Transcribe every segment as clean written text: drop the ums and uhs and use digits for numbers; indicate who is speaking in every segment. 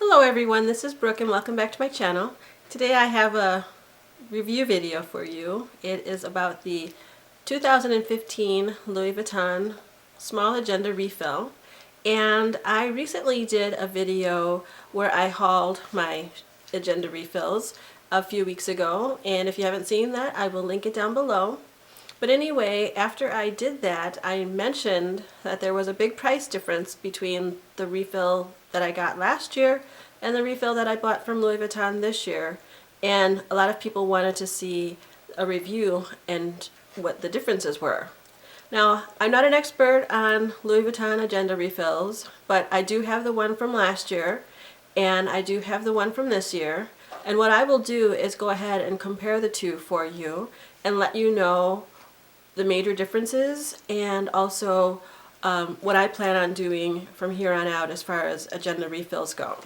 Speaker 1: Hello everyone, this is Brooke and welcome back to my channel. Today I have a review video for you. It is about the 2015 Louis Vuitton Small Agenda Refill, and I recently did a video where I hauled my agenda refills a few weeks ago, and if you haven't seen that I will link it down below. But anyway, after I did that, I mentioned that there was a big price difference between the refill that I got last year and the refill that I bought from Louis Vuitton this year. And a lot of people wanted to see a review and what the differences were. Now, I'm not an expert on Louis Vuitton agenda refills, but I do have the one from last year and I do have the one from this year. And what I will do is go ahead and compare the two for you and let you know the major differences and also what I plan on doing from here on out as far as agenda refills go.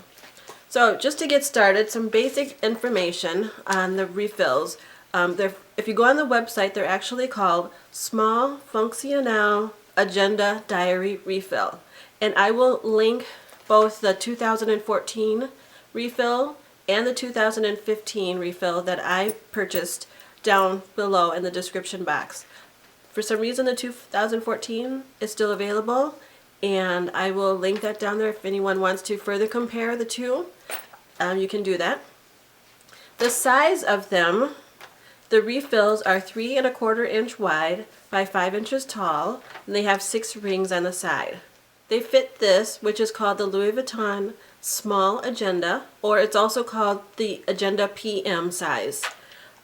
Speaker 1: So just to get started, some basic information on the refills. If you go on the website, they're actually called Small Fonctionnel Agenda Diary Refill. And I will link both the 2014 refill and the 2015 refill that I purchased down below in the description box. For some reason the 2014 is still available, and I will link that down there if anyone wants to further compare the two. You can do that. The size of them, the refills are 3 1/4 inch wide by 5 inches tall, and they have 6 rings on the side. They fit this, which is called the Louis Vuitton Small Agenda, or it's also called the Agenda PM size.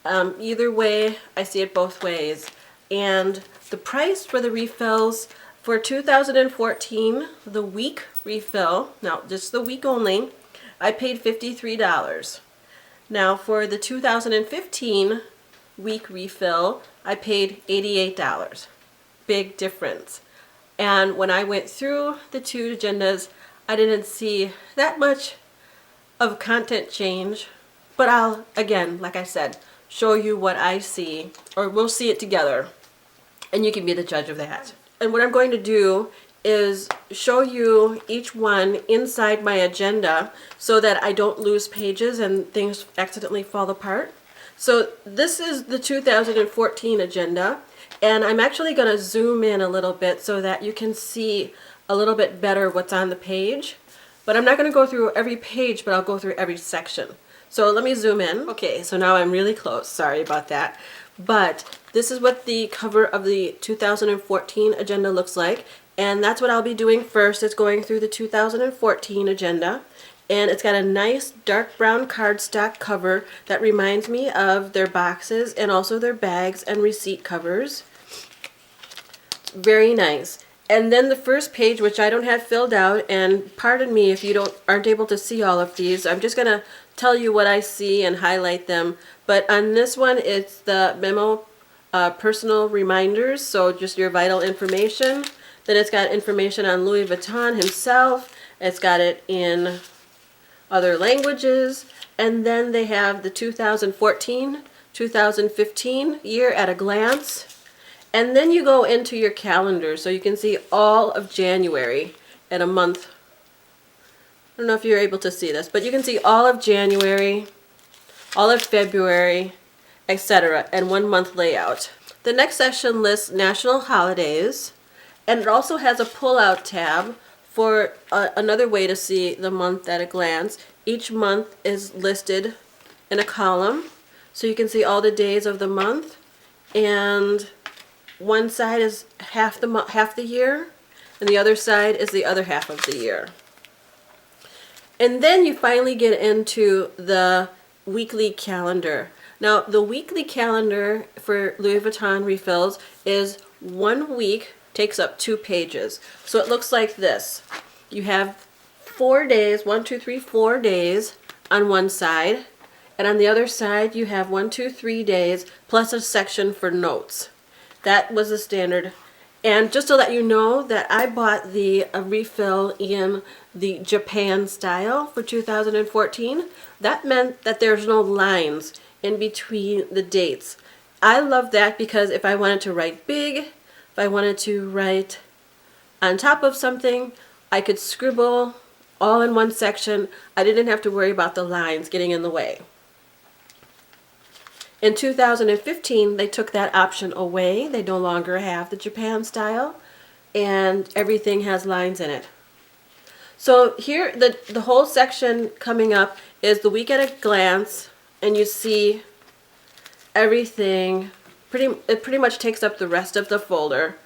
Speaker 1: Either way, I see it both ways. And the price for the refills for 2014, the week refill, now just the week only, I paid $53. Now for the 2015 week refill, I paid $88. Big difference. And when I went through the two agendas, I didn't see that much of content change, but I'll, again, like I said, show you what I see, or we'll see it together. And you can be the judge of that. And what I'm going to do is show you each one inside my agenda so that I don't lose pages and things accidentally fall apart. So this is the 2014 agenda, and I'm actually going to zoom in a little bit so that you can see a little bit better what's on the page. But I'm not going to go through every page, but I'll go through every section. So let me zoom in. Okay, so now I'm really close. Sorry about that. But this is what the cover of the 2014 agenda looks like, and that's what I'll be doing first. It's going through the 2014 agenda, and it's got a nice dark brown cardstock cover that reminds me of their boxes and also their bags and receipt covers. Very nice. And then the first page, which I don't have filled out, and pardon me if you aren't able to see all of these. I'm just going to tell you what I see and highlight them. But on this one, it's the memo personal reminders, so just your vital information. Then it's got information on Louis Vuitton himself. It's got it in other languages. And then they have the 2014-2015 year at a glance. And then you go into your calendar, so you can see all of January at a month. I don't know if you're able to see this, but you can see all of January, all of February, etc., and 1 month layout. The next section lists national holidays, and it also has a pull-out tab for another way to see the month at a glance. Each month is listed in a column, so you can see all the days of the month, and one side is half the year, and the other side is the other half of the year. And then you finally get into the weekly calendar. Now, the weekly calendar for Louis Vuitton refills is 1 week, takes up 2 pages. So it looks like this. You have 4 days, 1, 2, 3, 4 days on one side, and on the other side you have 1, 2, 3 days plus a section for notes. That was the standard. And just to let you know that I bought the refill in the Japan style for 2014. That meant that there's no lines in between the dates. I love that because if I wanted to write big, if I wanted to write on top of something, I could scribble all in one section. I didn't have to worry about the lines getting in the way. In 2015, they took that option away. They no longer have the Japan style, and everything has lines in it. So here, the whole section coming up is the week at a glance, and you see everything. It pretty much takes up the rest of the folder.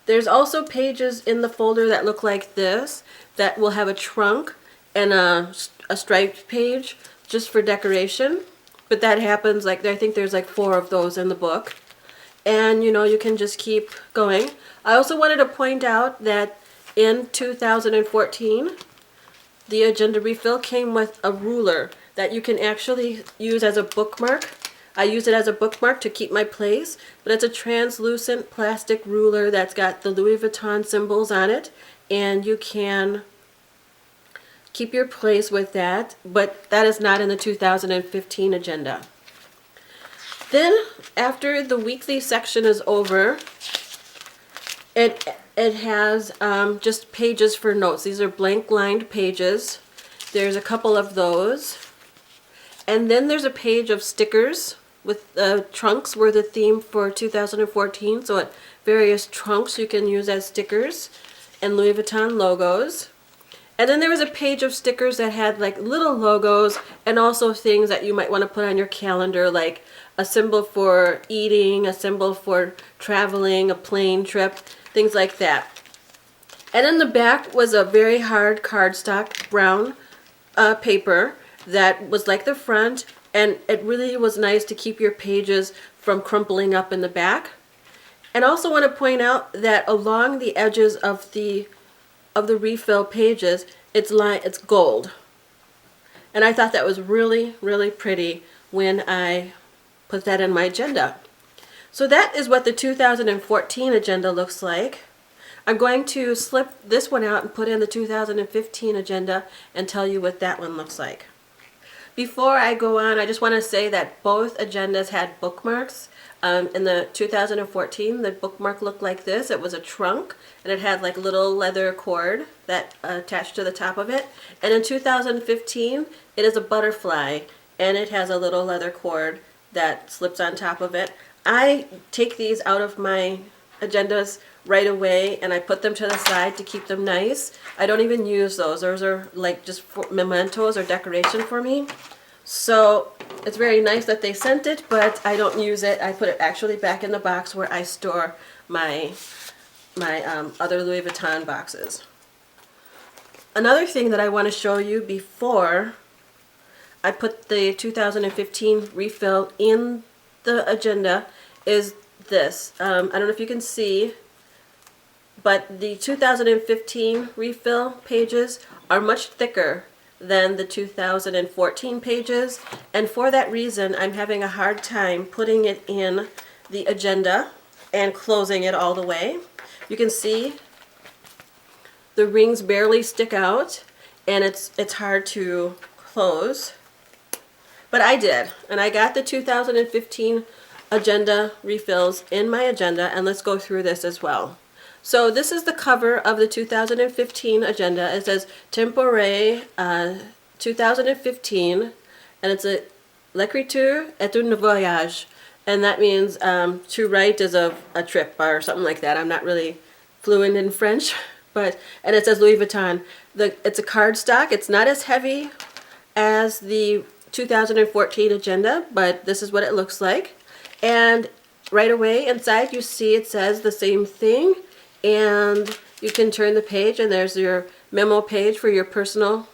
Speaker 1: There's also pages in the folder that look like this that will have a trunk and a striped page just for decoration. But that happens, like, I think there's like 4 of those in the book. And you know, you can just keep going. I also wanted to point out that in 2014, the agenda refill came with a ruler that you can actually use as a bookmark. I use it as a bookmark to keep my place, but it's a translucent plastic ruler that's got the Louis Vuitton symbols on it, and you can keep your place with that, but that is not in the 2015 agenda. Then, after the weekly section is over, it has just pages for notes. These are blank lined pages. There's a couple of those. And then there's a page of stickers with trunks were the theme for 2014. So various trunks you can use as stickers and Louis Vuitton logos. And then there was a page of stickers that had like little logos and also things that you might want to put on your calendar, like a symbol for eating, a symbol for traveling, a plane trip, things like that. And in the back was a very hard cardstock brown paper that was like the front, and it really was nice to keep your pages from crumpling up in the back. And also want to point out that along the edges of the refill pages, it's gold. And I thought that was really, really pretty when I put that in my agenda. So that is what the 2014 agenda looks like. I'm going to slip this one out and put in the 2015 agenda and tell you what that one looks like. Before I go on, I just want to say that both agendas had bookmarks. In the 2014, the bookmark looked like this. It was a trunk, and it had like a little leather cord that attached to the top of it. And in 2015, it is a butterfly, and it has a little leather cord that slips on top of it. I take these out of my agendas right away, and I put them to the side to keep them nice. I don't even use those. Those are like just for mementos or decoration for me. So it's very nice that they sent it, but I don't use it. I put it actually back in the box where I store my other Louis Vuitton boxes. Another thing that I want to show you before I put the 2015 refill in the agenda is this. I don't know if you can see, but the 2015 refill pages are much thicker than the 2014 pages, and for that reason I'm having a hard time putting it in the agenda and closing it all the way. You can see the rings barely stick out, and it's hard to close, but I did, and I got the 2015 agenda refills in my agenda, and let's go through this as well. So this is the cover of the 2015 agenda. It says Tempore 2015, and it's a L'écriture est un voyage, and that means to write is a trip or something like that. I'm not really fluent in French, and it says Louis Vuitton. It's a cardstock. It's not as heavy as the 2014 agenda, but this is what it looks like. And right away inside you see it says the same thing, and you can turn the page and there's your memo page for your personal,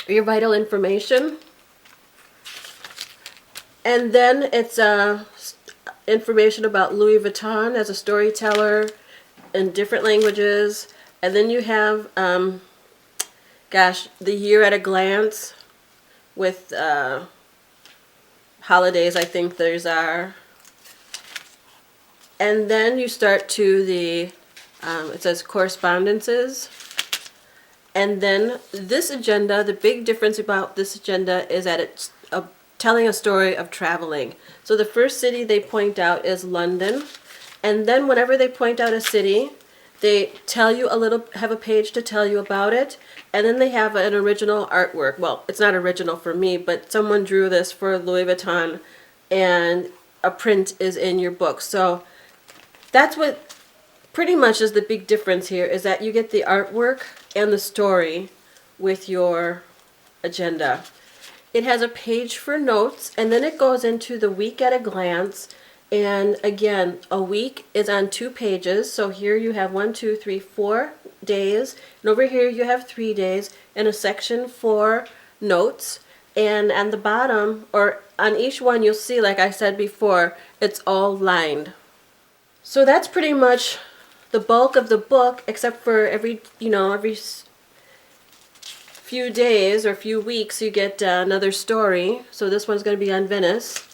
Speaker 1: your vital information. And then it's information about Louis Vuitton as a storyteller in different languages. And then you have, the year at a glance with holidays, I think those are. And then you start to the, it says correspondences. And then this agenda, the big difference about this agenda is that it's telling a story of traveling. So the first city they point out is London. And then whenever they point out a city, They tell you a little, have a page to tell you about it, and then they have an original artwork. Well, it's not original for me, but someone drew this for Louis Vuitton, and a print is in your book. So that's what pretty much is the big difference here, is that you get the artwork and the story with your agenda. It has a page for notes, and then it goes into the week at a glance. And again, a week is on 2 pages. So here you have 1, 2, 3, 4 days. And over here you have 3 days and a section for notes. And on the bottom, or on each one, you'll see, like I said before, it's all lined. So that's pretty much the bulk of the book, except for every few days or few weeks you get another story. So this one's going to be on Venice,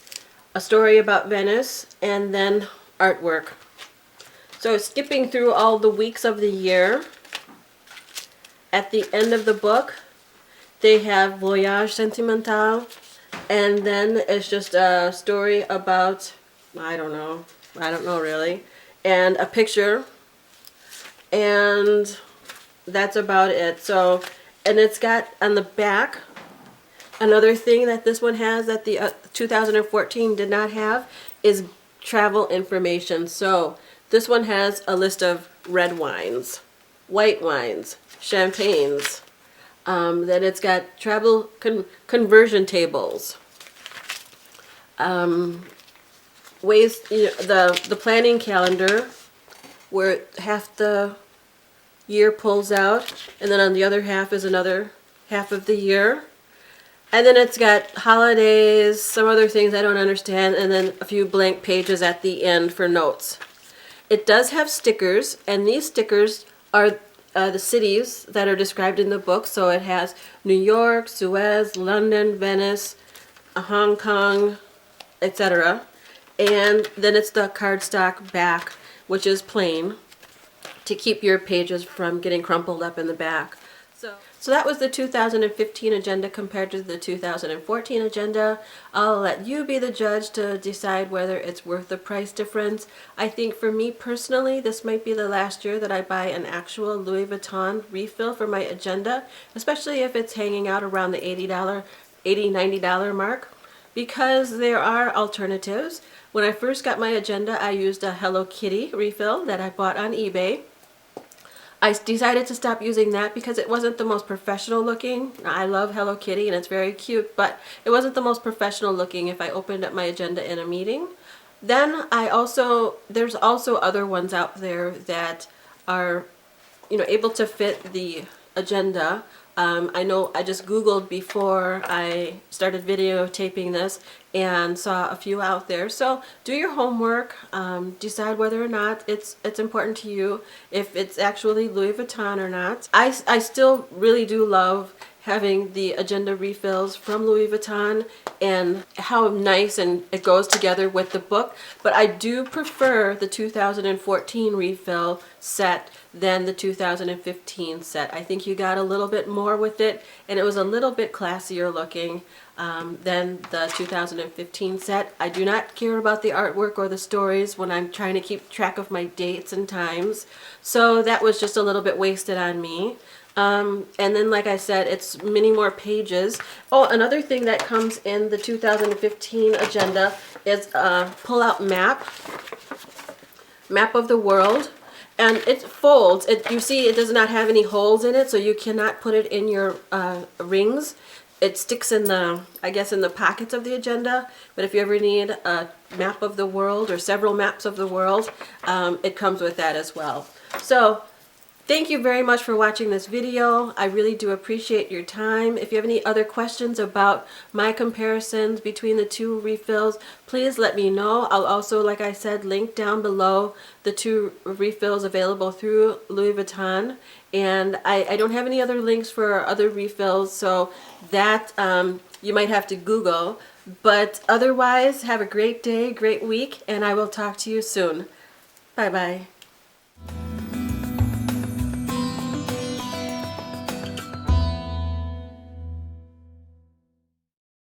Speaker 1: a story about Venice, and then artwork. So skipping through all the weeks of the year, at the end of the book they have Voyage Sentimental, and then it's just a story about, I don't know really, and a picture, and that's about it. So, and it's got on the back another thing that this one has that the 2014 did not have is travel information. So this one has a list of red wines, white wines, champagnes. Then it's got travel conversion tables, ways, the planning calendar, where half the year pulls out, and then on the other half is another half of the year. And then it's got holidays, some other things I don't understand, and then a few blank pages at the end for notes. It does have stickers, and these stickers are the cities that are described in the book. So it has New York, Suez, London, Venice, Hong Kong, etc. And then it's the cardstock back, which is plain, to keep your pages from getting crumpled up in the back. So that was the 2015 agenda compared to the 2014 agenda. I'll let you be the judge to decide whether it's worth the price difference. I think for me personally, this might be the last year that I buy an actual Louis Vuitton refill for my agenda, especially if it's hanging out around the $90 mark, because there are alternatives. When I first got my agenda, I used a Hello Kitty refill that I bought on eBay. I decided to stop using that because it wasn't the most professional looking. I love Hello Kitty and it's very cute, but it wasn't the most professional looking if I opened up my agenda in a meeting. Then there's also other ones out there that are, able to fit the agenda. I know I just Googled before I started videotaping this and saw a few out there. So do your homework, decide whether or not it's important to you, if it's actually Louis Vuitton or not. I still really do love having the agenda refills from Louis Vuitton and how nice and it goes together with the book, but I do prefer the 2014 refill set than the 2015 set. I think you got a little bit more with it, and it was a little bit classier looking than the 2015 set. I do not care about the artwork or the stories when I'm trying to keep track of my dates and times, so that was just a little bit wasted on me. And then, like I said, it's many more pages. Oh, another thing that comes in the 2015 agenda is a pull-out map of the world. And it folds. You see it does not have any holes in it, so you cannot put it in your rings. It sticks in the, I guess, in the pockets of the agenda. But if you ever need a map of the world or several maps of the world, it comes with that as well. So thank you very much for watching this video. I really do appreciate your time. If you have any other questions about my comparisons between the two refills, please let me know. I'll also, like I said, link down below the two refills available through Louis Vuitton. And I don't have any other links for other refills, so that you might have to Google. But otherwise, have a great day, great week, and I will talk to you soon. Bye-bye.